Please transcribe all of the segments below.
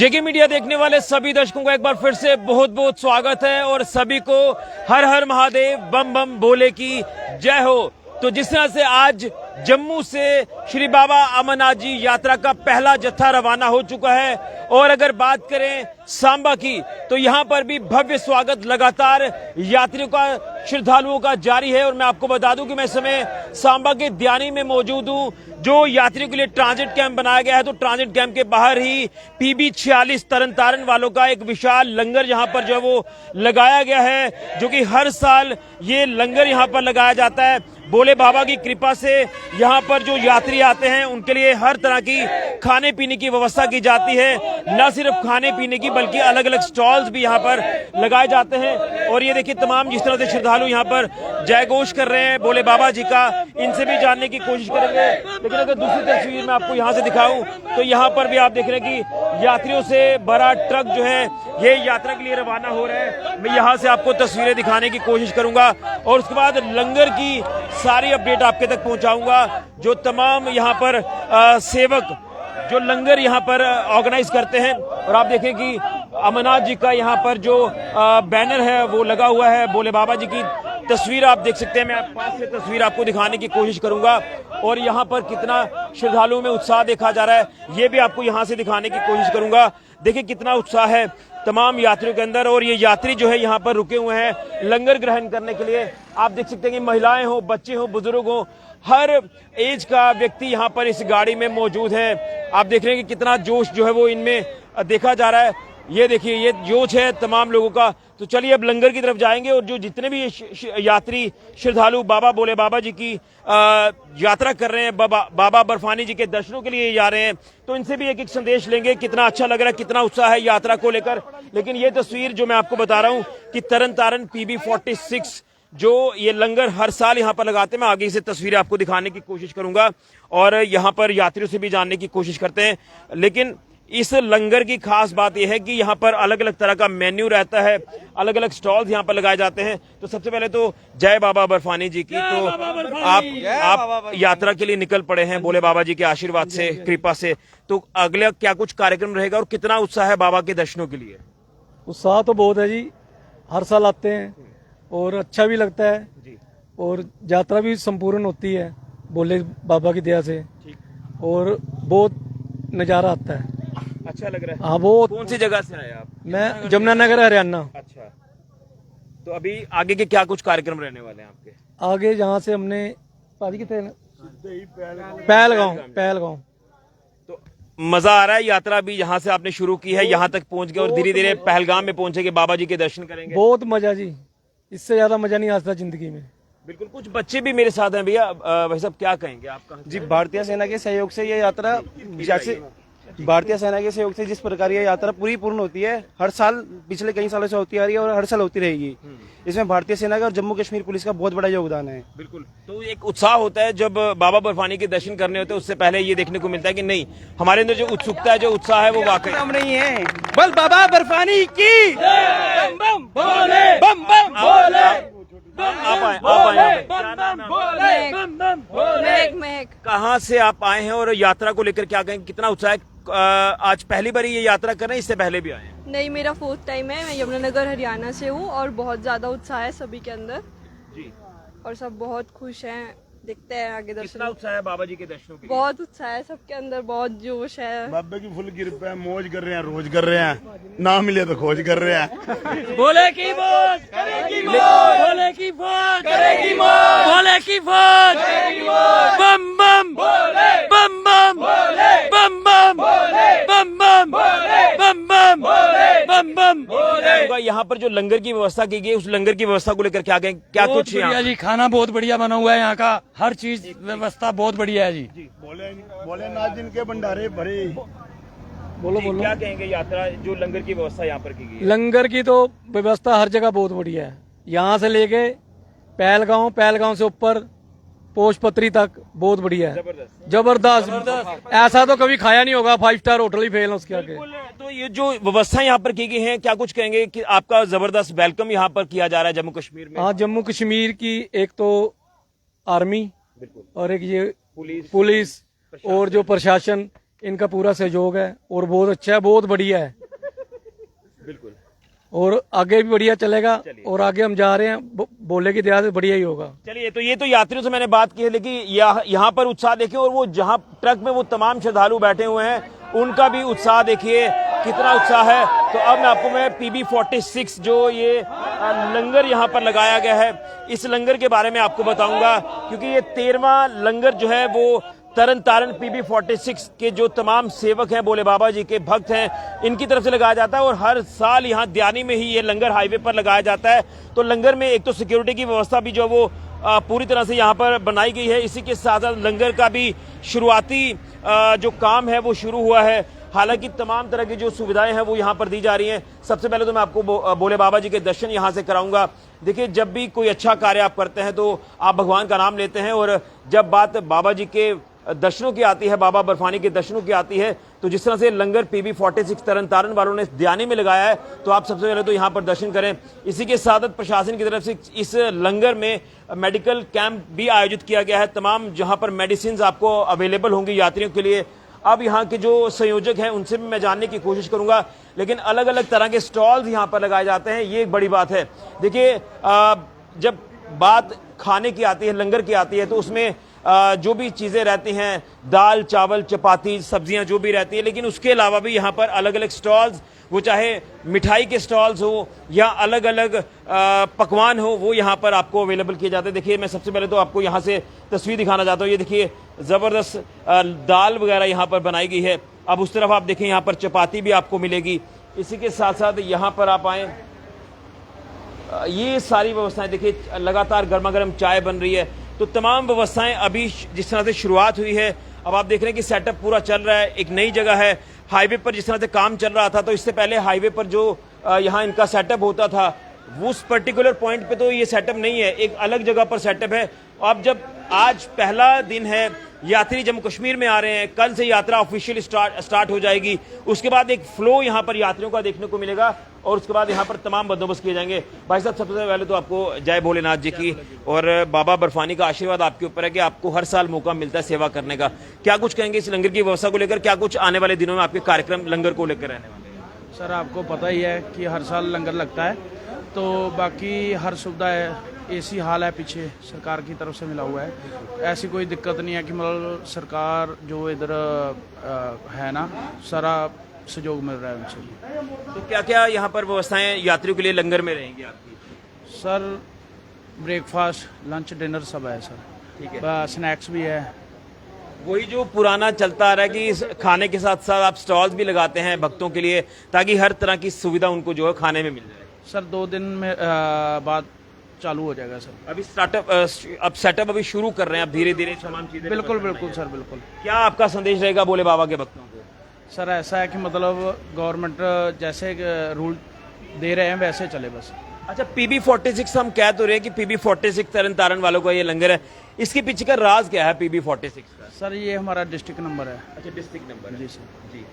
जेके media देखने वाले सभी दर्शकों का एक बार फिर से बहुत बहुत स्वागत है और सभी को हर हर महादेव बम बम भोले की जय हो। तो जिस तरह से आज जम्मू से श्री बाबा अमरनाथ जी यात्रा का पहला जत्था रवाना हो चुका है और अगर बात करें सांबा की तो यहां पर भी भव्य स्वागत लगातार यात्रियों का श्रद्धालुओं का जारी है। और मैं आपको बता दूं कि मैं इस समय सांबा के द्यानी में मौजूद हूं जो यात्रियों के लिए ट्रांजिट कैंप बनाया गया है। तो ट्रांजिट कैंप के बाहर ही PB 46 तरन तारण वालों का एक विशाल लंगर यहां पर जो है वो लगाया गया है, जो कि हर साल ये लंगर यहां पर लगाया जाता है। भोले बाबा की कृपा से यहाँ पर जो यात्री आते हैं उनके लिए हर तरह की खाने पीने की व्यवस्था की जाती है। न सिर्फ खाने पीने की बल्कि अलग अलग स्टॉल्स भी यहाँ पर लगाए जाते हैं। और ये देखिए तमाम जिस तरह से श्रद्धालु यहाँ पर जयघोष कर रहे हैं भोले बाबा जी का, इनसे भी जानने की कोशिश करेंगे। लेकिन अगर दूसरी तस्वीर में आपको यहाँ से दिखाऊं तो यहाँ पर भी आप देख रहे हैं कि यात्रियों से बड़ा ट्रक जो है ये यात्रा के लिए रवाना हो रहा है। मैं यहाँ से आपको तस्वीरें दिखाने की कोशिश करूंगा और उसके बाद लंगर की सारी अपडेट आपके तक पहुंचाऊंगा। जो तमाम यहाँ पर सेवक जो लंगर यहाँ पर ऑर्गेनाइज करते हैं। और आप देखें कि अमरनाथ जी का यहाँ पर जो बैनर है वो लगा हुआ है। भोले बाबा जी की तस्वीर आप देख सकते हैं। मैं पास से तस्वीर आपको दिखाने की कोशिश करूंगा और यहाँ पर कितना श्रद्धालुओं में उत्साह देखा जा रहा है ये भी आपको यहाँ से दिखाने की कोशिश करूंगा। देखिए कितना उत्साह है तमाम यात्रियों के अंदर। और ये यात्री जो है यहाँ पर रुके हुए हैं लंगर ग्रहण करने के लिए। आप देख सकते हैं कि महिलाएं हो, बच्चे हो, बुजुर्ग हो, हर एज का व्यक्ति यहाँ पर इस गाड़ी में मौजूद है। आप देख रहे हैं कि कितना जोश जो है वो इनमें देखा जा रहा है। ये देखिए ये जोश है तमाम लोगों का। तो चलिए अब लंगर की तरफ जाएंगे और जो जितने भी यात्री श्रद्धालु बाबा भोले बाबा जी की यात्रा कर रहे हैं, बाबा बर्फानी जी के दर्शनों के लिए जा रहे हैं, तो इनसे भी एक एक संदेश लेंगे। कितना अच्छा लग रहा है, कितना उत्साह है यात्रा को लेकर। लेकिन ये तस्वीर जो मैं आपको बता रहा हूं कि तरन तारण PB 46 जो ये लंगर हर साल यहाँ पर लगाते हैं, मैं आगे से तस्वीरें आपको दिखाने की कोशिश करूंगा और यहाँ पर यात्रियों से भी जानने की कोशिश करते हैं। लेकिन इस लंगर की खास बात यह है कि यहाँ पर अलग अलग तरह का मेन्यू रहता है, अलग अलग स्टॉल्स यहाँ पर लगाए जाते हैं। तो सबसे पहले तो जय बाबा बर्फानी जी की। तो आप यात्रा के लिए निकल पड़े हैं भोले बाबा जी के आशीर्वाद से, कृपा से। तो अगले क्या कुछ कार्यक्रम रहेगा और कितना उत्साह है बाबा के दर्शनों के लिए? उत्साह तो बहुत है जी, हर साल आते हैं और अच्छा भी लगता है जी। और यात्रा भी संपूर्ण होती है भोले बाबा की दया से और बहुत नज़ारा आता है, अच्छा लग रहा है। हाँ बहुत। कौन सी जगह से आए आप? मैं जमुनानगर हरियाणा। अच्छा, तो अभी आगे के क्या कुछ कार्यक्रम रहने वाले हैं आपके? आगे जहाँ से हमने पहलगांव। तो मजा आ रहा है, यात्रा भी यहाँ से आपने शुरू की है, यहाँ तक पहुँच गए और धीरे धीरे पहलगाम में पहुंचेंगे, बाबा जी के दर्शन करेंगे। बहुत मजा जी, इससे ज्यादा मजा नहीं आता जिंदगी में। बिल्कुल। कुछ बच्चे भी मेरे साथ हैं भैया, भाई साहब क्या कहेंगे आप? कहाँ जी, भारतीय सेना के सहयोग से ये यात्रा भारतीय सेना के सहयोग से जिस प्रकार ये यात्रा पूरी पूर्ण होती है, हर साल पिछले कई सालों से होती आ रही है और हर साल होती रहेगी। इसमें भारतीय सेना का और जम्मू कश्मीर पुलिस का बहुत बड़ा योगदान है। बिल्कुल। तो एक उत्साह होता है जब बाबा बर्फानी के दर्शन करने होते हैं, उससे पहले ये देखने को मिलता है कि नहीं, हमारे अंदर जो उत्सुकता है, जो उत्साह है वो वाकई हम नहीं है। बल बाबा बर्फानी की बम बम भोले, बम बम भोले। कहाँ से आप आए हैं और यात्रा को लेकर क्या कहेंगे, कितना उत्साह है? आज पहली बार ये यात्रा कर रहे हैं, इससे पहले भी आए हैं? नहीं, मेरा 4th टाइम है। मैं यमुनानगर हरियाणा से हूँ और बहुत ज्यादा उत्साह है सभी के अंदर जी। और सब बहुत खुश हैं। देखते हैं आगे दर्शन। कितना उत्साह है बाबा जी के दर्शनों के लिए? बहुत उत्साह है सबके अंदर, बहुत जोश है। बाबा की फुल कृपा है, मौज कर रहे हैं, रोज कर रहे हैं, ना मिले तो खोज कर रहे हैं। भोले की फौज करेगी मौज, भोले की फौज करेगी मौज, भोले की फौज करेगी मौज। बम बम भोले, बम बम भोले, बम बम भोले, बम बम भोले, बम बम भोले, बम बम भोले। यहाँ पर जो लंगर की व्यवस्था की गई, उस लंगर की व्यवस्था को लेकर क्या कहेंगे, क्या कुछ बढ़िया जी? खाना बहुत बढ़िया बना हुआ है, यहाँ का हर चीज व्यवस्था बहुत बढ़िया है जी। भोलेनाथ जी के भंडारे भरे। बोलो बोलो। क्या कहेंगे यात्रा जो लंगर की व्यवस्था यहाँ पर की गई है? लंगर की तो व्यवस्था हर जगह बहुत बढ़िया है, यहाँ से लेके पहलगांव से ऊपर पोषपत्री तक बहुत बढ़िया है। जबरदस्त। ऐसा तो कभी खाया नहीं होगा, 5 स्टार होटल ही फेल है उसके आगे। तो ये जो व्यवस्था यहाँ पर की गई है, क्या कुछ कहेंगे कि आपका जबरदस्त वेलकम यहाँ पर किया जा रहा है जम्मू कश्मीर में? हाँ, जम्मू कश्मीर की एक तो आर्मी और एक ये पुलिस और जो प्रशासन इनका पूरा सहयोग है और बहुत अच्छा है, बहुत बढ़िया है। बिल्कुल। और आगे भी बढ़िया चलेगा और आगे हम जा रहे हैं, बोले की दया से बढ़िया ही होगा। चलिए, तो ये तो यात्रियों से मैंने बात की है, लेकिन यहाँ पर उत्साह देखिए, और वो जहाँ ट्रक में वो तमाम श्रद्धालु बैठे हुए हैं उनका भी उत्साह देखिए, कितना उत्साह है। तो अब मैं आपको PB46 जो ये लंगर यहाँ पर लगाया गया है, इस लंगर के बारे में आपको बताऊंगा, क्योंकि ये 13वां लंगर जो है वो तरन तारण PB46 के जो तमाम सेवक हैं, भोले बाबा जी के भक्त हैं, इनकी तरफ से लगाया जाता है। और हर साल यहाँ दयानी में ही ये लंगर हाईवे पर लगाया जाता है। तो लंगर में एक तो सिक्योरिटी की व्यवस्था भी जो वो पूरी तरह से यहाँ पर बनाई गई है। इसी के साथ साथ लंगर का भी शुरुआती जो काम है वो शुरू हुआ है। हालांकि तमाम तरह की जो सुविधाएं हैं वो यहाँ पर दी जा रही हैं। सबसे पहले तो मैं आपको भोले बाबा जी के दर्शन यहाँ से कराऊंगा। देखिए, जब भी कोई अच्छा कार्य आप करते हैं तो आप भगवान का नाम लेते हैं, और जब बात बाबा जी के दर्शनों की आती है, बाबा बर्फानी के दर्शनों की आती है, तो जिस तरह से लंगर PB46 तरन तारण वालों ने दयानी में लगाया है, तो आप सबसे पहले तो यहाँ पर दर्शन करें। इसी के साथ प्रशासन की तरफ से इस लंगर में मेडिकल कैंप भी आयोजित किया गया है। तमाम जहाँ पर मेडिसिन आपको अवेलेबल होंगी यात्रियों के लिए। अब यहाँ के जो संयोजक हैं उनसे भी मैं जानने की कोशिश करूंगा, लेकिन अलग अलग तरह के स्टॉल्स यहाँ पर लगाए जाते हैं, ये एक बड़ी बात है। देखिए, जब बात खाने की आती है, लंगर की आती है, तो उसमें जो भी चीजें रहती हैं, दाल चावल चपाती सब्जियां जो भी रहती है, लेकिन उसके अलावा भी यहाँ पर अलग अलग स्टॉल्स, वो चाहे मिठाई के स्टॉल्स हो या अलग अलग पकवान हो, वो यहाँ पर आपको अवेलेबल किए जाते हैं। देखिए, मैं सबसे पहले तो आपको यहाँ से तस्वीर दिखाना चाहता हूँ। ये देखिए, जबरदस्त दाल वगैरह यहाँ पर बनाई गई है। अब उस तरफ आप देखें, यहाँ पर चपाती भी आपको मिलेगी। इसी के साथ साथ यहाँ पर आप आए, ये सारी व्यवस्थाएं देखिए, लगातार गर्मा गर्म चाय बन रही है। तो तमाम व्यवस्थाएं अभी जिस तरह से शुरुआत हुई है, अब आप देख रहे हैं कि सेटअप पूरा चल रहा है। एक नई जगह है हाईवे पर, जिस तरह से काम चल रहा था, तो इससे पहले हाईवे पर जो यहाँ इनका सेटअप होता था, उस पर्टिकुलर पॉइंट पे तो ये सेटअप नहीं है, एक अलग जगह पर सेटअप है। अब जब आज पहला दिन है, यात्री जम्मू कश्मीर में आ रहे हैं, कल से यात्रा ऑफिशियल स्टार्ट हो जाएगी। उसके बाद एक फ्लो यहाँ पर यात्रियों का देखने को मिलेगा, और उसके बाद यहाँ पर तमाम बंदोबस्त किए जाएंगे। भाई साहब, सबसे पहले तो आपको जय भोलेनाथ जी की, और बाबा बर्फानी का आशीर्वाद आपके ऊपर है कि आपको हर साल मौका मिलता है सेवा करने का। क्या कुछ कहेंगे इस लंगर की व्यवस्था को लेकर? क्या कुछ आने वाले दिनों में आपके कार्यक्रम लंगर को लेकर रहने वाले हैं? सर, आपको पता ही है कि हर साल लंगर लगता है, तो बाकी हर सुविधा है। एसी हाल है, पीछे सरकार की तरफ से मिला हुआ है। ऐसी कोई दिक्कत नहीं है कि मतलब सरकार जो इधर है ना, सारा सहयोग मिल रहा है उनसे। तो क्या क्या यहाँ पर व्यवस्थाएं यात्रियों के लिए लंगर में रहेंगी आपकी? सर, ब्रेकफास्ट, लंच, डिनर सब है सर। ठीक है। स्नैक्स भी है। वही जो पुराना चलता आ रहा है कि इस खाने के साथ साथ आप स्टॉल्स भी लगाते हैं भक्तों के लिए, ताकि हर तरह की सुविधा उनको जो है खाने में मिल जाए। सर, 2 दिन में बाद चालू हो जाएगा सर। अभी अब सेटअप अभी शुरू कर रहे हैं, अब धीरे धीरे तमाम चीजें। बिल्कुल बिल्कुल सर, बिल्कुल। क्या आपका संदेश रहेगा भोले बाबा के भक्तों को? सर, ऐसा है कि मतलब गवर्नमेंट जैसे रूल दे रहे हैं वैसे चले बस। अच्छा, PB46 हम कह तो रहे हैं कि PB46 तरन तारण वालों का ये लंगर है, इसके पीछे का राज क्या है PB46 का? सर, ये हमारा डिस्ट्रिक्ट नंबर है। अच्छा, डिस्ट्रिक्ट नंबर। जी सर, जी।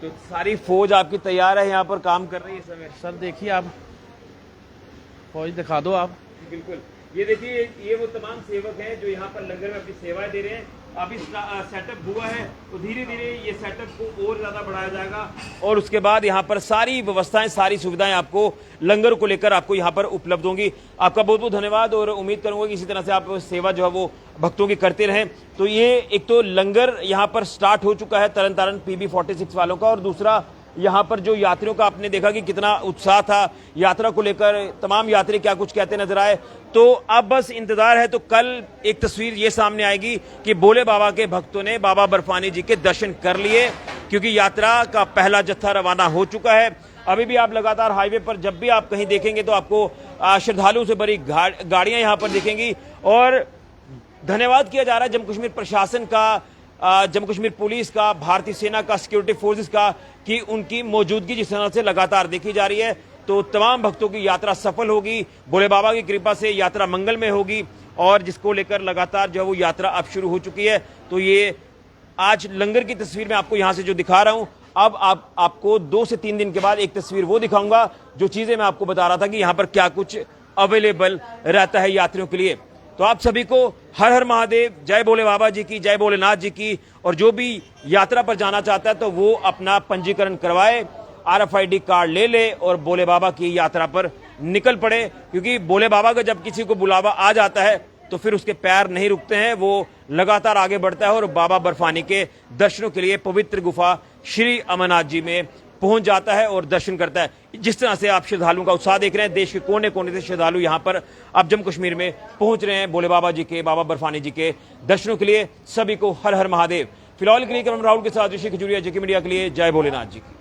तो सारी फौज आपकी तैयार है, यहाँ पर काम कर रही है इस समय? सर देखिए, आप फौज दिखा दो आप। बिल्कुल, ये देखिए, ये वो तमाम सेवक हैं जो यहाँ पर लंगर में अपनी सेवाएं दे रहे हैं। अभी सेटअप हुआ है, तो धीरे धीरे ये सेटअप को और ज्यादा बढ़ाया जाएगा, और उसके बाद यहाँ पर सारी व्यवस्थाएं, सारी सुविधाएं आपको लंगर को लेकर आपको यहाँ पर उपलब्ध होंगी। आपका बहुत बहुत धन्यवाद, और उम्मीद करूंगा कि इसी तरह से आप सेवा जो है वो भक्तों की करते रहें। तो ये एक तो लंगर यहाँ पर स्टार्ट हो चुका है तरन तारण PB46 वालों का, और दूसरा यहाँ पर जो यात्रियों का आपने देखा कि कितना उत्साह था यात्रा को लेकर, तमाम यात्री क्या कुछ कहते नजर आए। तो अब बस इंतजार है, तो कल एक तस्वीर ये सामने आएगी कि भोले बाबा के भक्तों ने बाबा बर्फानी जी के दर्शन कर लिए, क्योंकि यात्रा का पहला जत्था रवाना हो चुका है। अभी भी आप लगातार हाईवे पर जब भी आप कहीं देखेंगे तो आपको श्रद्धालुओं से भरी गाड़ियां यहाँ पर दिखेंगी। और धन्यवाद किया जा रहा है जम्मू कश्मीर प्रशासन का, जम्मू कश्मीर पुलिस का, भारतीय सेना का, सिक्योरिटी फोर्सेस का, कि उनकी मौजूदगी जिस तरह से लगातार देखी जा रही है। तो तमाम भक्तों की यात्रा सफल होगी, भोले बाबा की कृपा से यात्रा मंगल में होगी, और जिसको लेकर लगातार जो है वो यात्रा अब शुरू हो चुकी है। तो ये आज लंगर की तस्वीर मैं आपको यहां से जो दिखा रहा हूं, अब आपको 2 से 3 दिन के बाद एक तस्वीर वो दिखाऊंगा, जो चीजें मैं आपको बता रहा था कि यहां पर क्या कुछ अवेलेबल रहता है यात्रियों के लिए। तो आप सभी को हर हर महादेव, जय भोले बाबा जी की, जय भोलेनाथ जी की। और जो भी यात्रा पर जाना चाहता है तो वो अपना पंजीकरण करवाए, RFID कार्ड ले ले और भोले बाबा की यात्रा पर निकल पड़े, क्योंकि भोले बाबा का जब किसी को बुलावा आ जाता है तो फिर उसके पैर नहीं रुकते हैं, वो लगातार आगे बढ़ता है और बाबा बर्फानी के दर्शनों के लिए पवित्र गुफा श्री अमरनाथ जी में पहुंच जाता है और दर्शन करता है। जिस तरह से आप श्रद्धालुओं का उत्साह देख रहे हैं, देश के कोने कोने से श्रद्धालु यहां पर अब जम्मू कश्मीर में पहुंच रहे हैं भोले बाबा जी के, बाबा बर्फानी जी के दर्शनों के लिए। सभी को हर हर महादेव। फिलहाल के लिए राहुल के साथ ऋषि खजूरिया, जेके मीडिया के लिए, जय भोलेनाथ जी की।